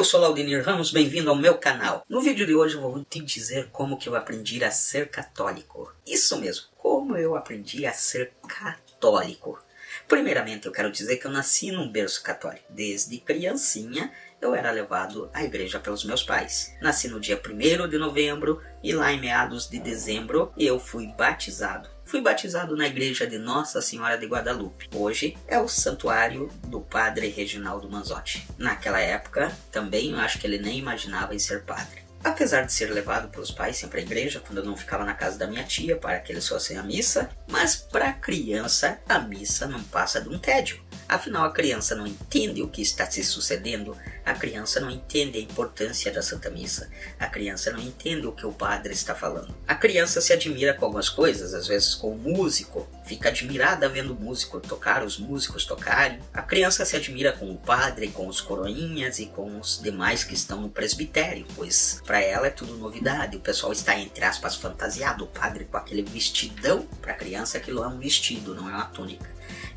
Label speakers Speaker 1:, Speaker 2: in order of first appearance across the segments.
Speaker 1: Eu sou Laudemir Ramos, bem-vindo ao meu canal. No vídeo de hoje eu vou te dizer como que eu aprendi a ser católico. Isso mesmo, como eu aprendi a ser católico. Primeiramente eu quero dizer que eu nasci num berço católico. Desde criancinha eu era levado à igreja pelos meus pais. Nasci no dia 1º de novembro e lá em meados de dezembro eu fui batizado. Fui batizado na igreja de Nossa Senhora de Guadalupe. Hoje é o santuário do padre Reginaldo Manzotti. Naquela época também eu acho que ele nem imaginava em ser padre. Apesar de ser levado pelos pais sempre à igreja, quando eu não ficava na casa da minha tia para que eles fossem à missa, mas para a criança a missa não passa de um tédio. Afinal, a criança não entende o que está se sucedendo, a criança não entende a importância da Santa Missa, a criança não entende o que o padre está falando. A criança se admira com algumas coisas, às vezes com o músico, fica admirada vendo o músico tocar, os músicos tocarem. A criança se admira com o padre, com os coroinhas e com os demais que estão no presbitério, pois para ela é tudo novidade, o pessoal está, entre aspas, fantasiado, o padre com aquele vestidão. Para a criança aquilo é um vestido, não é uma túnica.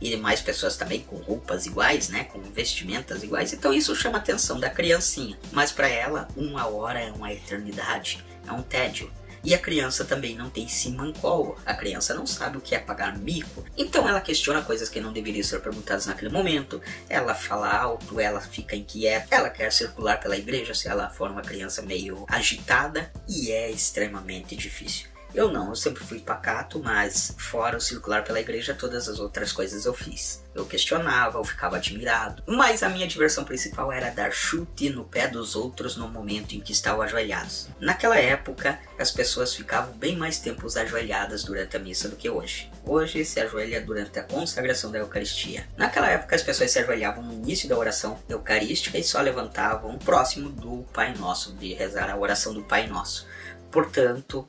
Speaker 1: E demais pessoas também com roupas iguais, né, com vestimentas iguais, então isso chama a atenção da criancinha. Mas para ela, uma hora é uma eternidade, é um tédio. E a criança também não tem simancol, a criança não sabe o que é pagar mico, então ela questiona coisas que não deveriam ser perguntadas naquele momento, ela fala alto, ela fica inquieta, ela quer circular pela igreja se ela for uma criança meio agitada, e é extremamente difícil. Eu sempre fui pacato, mas fora o circular pela igreja, todas as outras coisas eu fiz. Eu questionava, eu ficava admirado, mas a minha diversão principal era dar chute no pé dos outros no momento em que estavam ajoelhados. Naquela época, as pessoas ficavam bem mais tempo ajoelhadas durante a missa do que hoje. Hoje se ajoelha durante a consagração da Eucaristia. Naquela época, as pessoas se ajoelhavam no início da oração eucarística e só levantavam próximo do Pai Nosso, de rezar a oração do Pai Nosso. Portanto,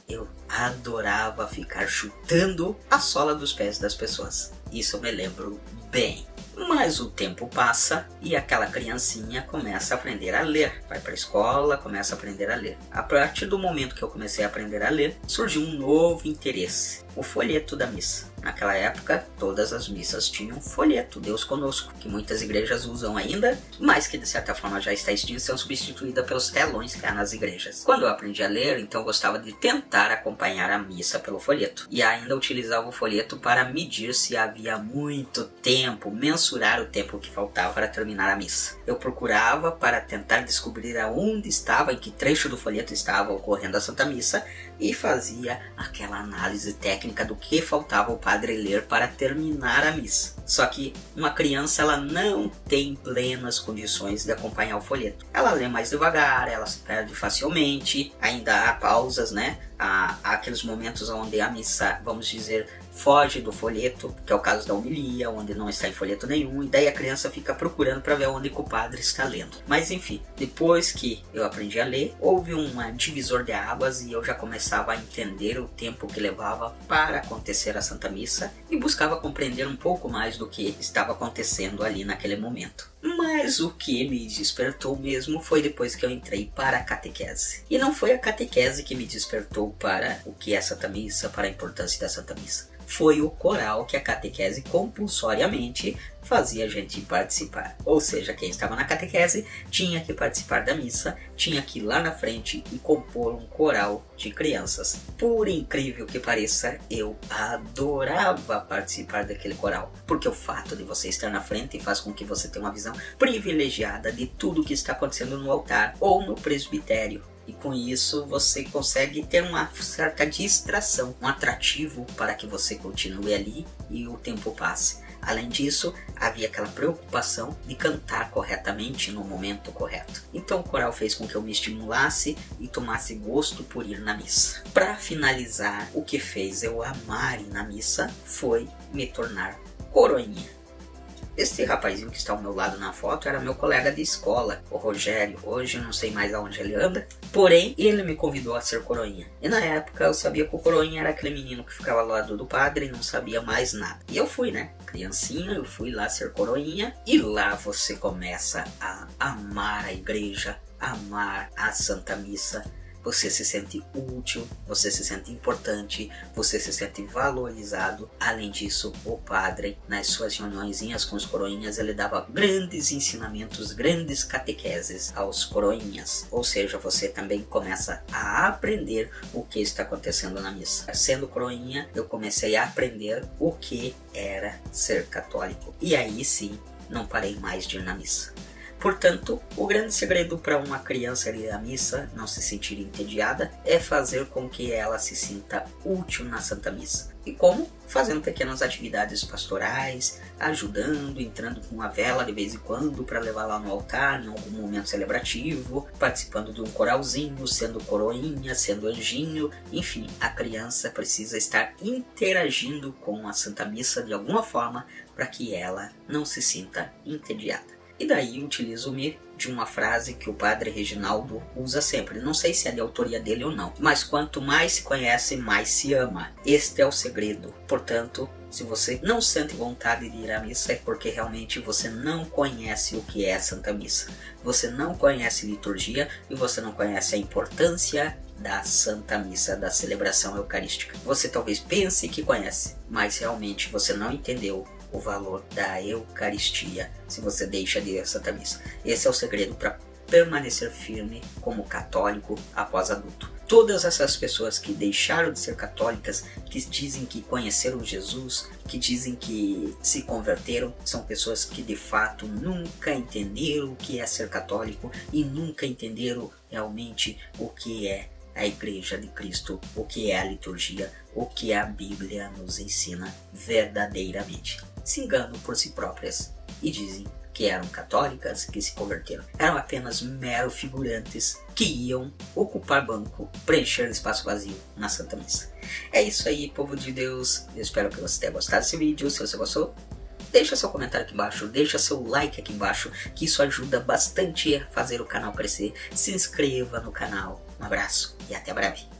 Speaker 1: eu adorava ficar chutando a sola dos pés das pessoas. Isso eu me lembro bem. Mas o tempo passa e aquela criancinha começa a aprender a ler. Vai para a escola, começa a aprender a ler. A partir do momento que eu comecei a aprender a ler, surgiu um novo interesse. O folheto da missa. Naquela época, todas as missas tinham folheto, Deus Conosco, que muitas igrejas usam ainda, mas que de certa forma já está extinta, são substituída pelos telões que há nas igrejas. Quando eu aprendi a ler, então eu gostava de tentar acompanhar a missa pelo folheto. E ainda utilizava o folheto para medir se havia muito tempo, mensurar o tempo que faltava para terminar a missa. Eu procurava para tentar descobrir aonde estava, em que trecho do folheto estava ocorrendo a Santa Missa, e fazia aquela análise técnica do que faltava o padre ler para terminar a missa. Só que uma criança ela não tem plenas condições de acompanhar o folheto. Ela lê mais devagar, ela se perde facilmente, ainda há pausas, né? Há aqueles momentos onde a missa, vamos dizer, foge do folheto, que é o caso da homilia, onde não está em folheto nenhum, e daí a criança fica procurando para ver onde que o padre está lendo. Mas enfim, depois que eu aprendi a ler, houve um divisor de águas e eu já começava a entender o tempo que levava para acontecer a Santa Missa e buscava compreender um pouco mais do que estava acontecendo ali naquele momento. Mas o que me despertou mesmo foi depois que eu entrei para a catequese. E não foi a catequese que me despertou para o que é a Santa Missa, para a importância da Santa Missa. Foi o coral que a catequese compulsoriamente fazia a gente participar. Ou seja, quem estava na catequese tinha que participar da missa, tinha que ir lá na frente e compor um coral de crianças. Por incrível que pareça, eu adorava participar daquele coral, porque o fato de você estar na frente faz com que você tenha uma visão privilegiada de tudo que está acontecendo no altar ou no presbitério. E com isso você consegue ter uma certa distração, um atrativo para que você continue ali e o tempo passe. Além disso, havia aquela preocupação de cantar corretamente no momento correto. Então o coral fez com que eu me estimulasse e tomasse gosto por ir na missa. Para finalizar, o que fez eu amar ir na missa foi me tornar coroinha. Este rapazinho que está ao meu lado na foto era meu colega de escola, o Rogério. Hoje eu não sei mais aonde ele anda, porém ele me convidou a ser coroinha. E na época eu sabia que o coroinha era aquele menino que ficava ao lado do padre e não sabia mais nada. E eu fui, né? Criancinha, eu fui lá ser coroinha e lá você começa a amar a igreja, amar a Santa Missa. você se sente útil, você se sente importante, você se sente valorizado. Além disso, o padre, nas suas reuniõezinhas com os coroinhas, ele dava grandes ensinamentos, grandes catequeses aos coroinhas. Ou seja, você também começa a aprender o que está acontecendo na missa. Sendo coroinha, eu comecei a aprender o que era ser católico. E aí sim, não parei mais de ir na missa. Portanto, o grande segredo para uma criança ir à missa, não se sentir entediada, é fazer com que ela se sinta útil na Santa Missa. E como? Fazendo pequenas atividades pastorais, ajudando, entrando com uma vela de vez em quando para levar lá no altar em algum momento celebrativo, participando de um coralzinho, sendo coroinha, sendo anjinho. Enfim, a criança precisa estar interagindo com a Santa Missa de alguma forma para que ela não se sinta entediada. E daí utilizo-me de uma frase que o padre Reginaldo usa sempre. Não sei se é de autoria dele ou não. Mas quanto mais se conhece, mais se ama. Este é o segredo. Portanto, se você não sente vontade de ir à missa, é porque realmente você não conhece o que é a Santa Missa. Você não conhece liturgia e você não conhece a importância da Santa Missa, da celebração eucarística. Você talvez pense que conhece, mas realmente você não entendeu o valor da Eucaristia se você deixa de ir à Santa Missa. Esse é o segredo para permanecer firme como católico após adulto. Todas essas pessoas que deixaram de ser católicas, que dizem que conheceram Jesus, que dizem que se converteram, são pessoas que de fato nunca entenderam o que é ser católico e nunca entenderam realmente o que é a Igreja de Cristo, o que é a liturgia, o que a Bíblia nos ensina verdadeiramente. Se enganam por si próprias e dizem que eram católicas, que se converteram. Eram apenas meros figurantes que iam ocupar banco, preencher espaço vazio na Santa Missa. É isso aí, povo de Deus. Eu espero que você tenha gostado desse vídeo. Se você gostou, deixa seu comentário aqui embaixo, deixa seu like aqui embaixo, que isso ajuda bastante a fazer o canal crescer. Se inscreva no canal. Um abraço e até breve.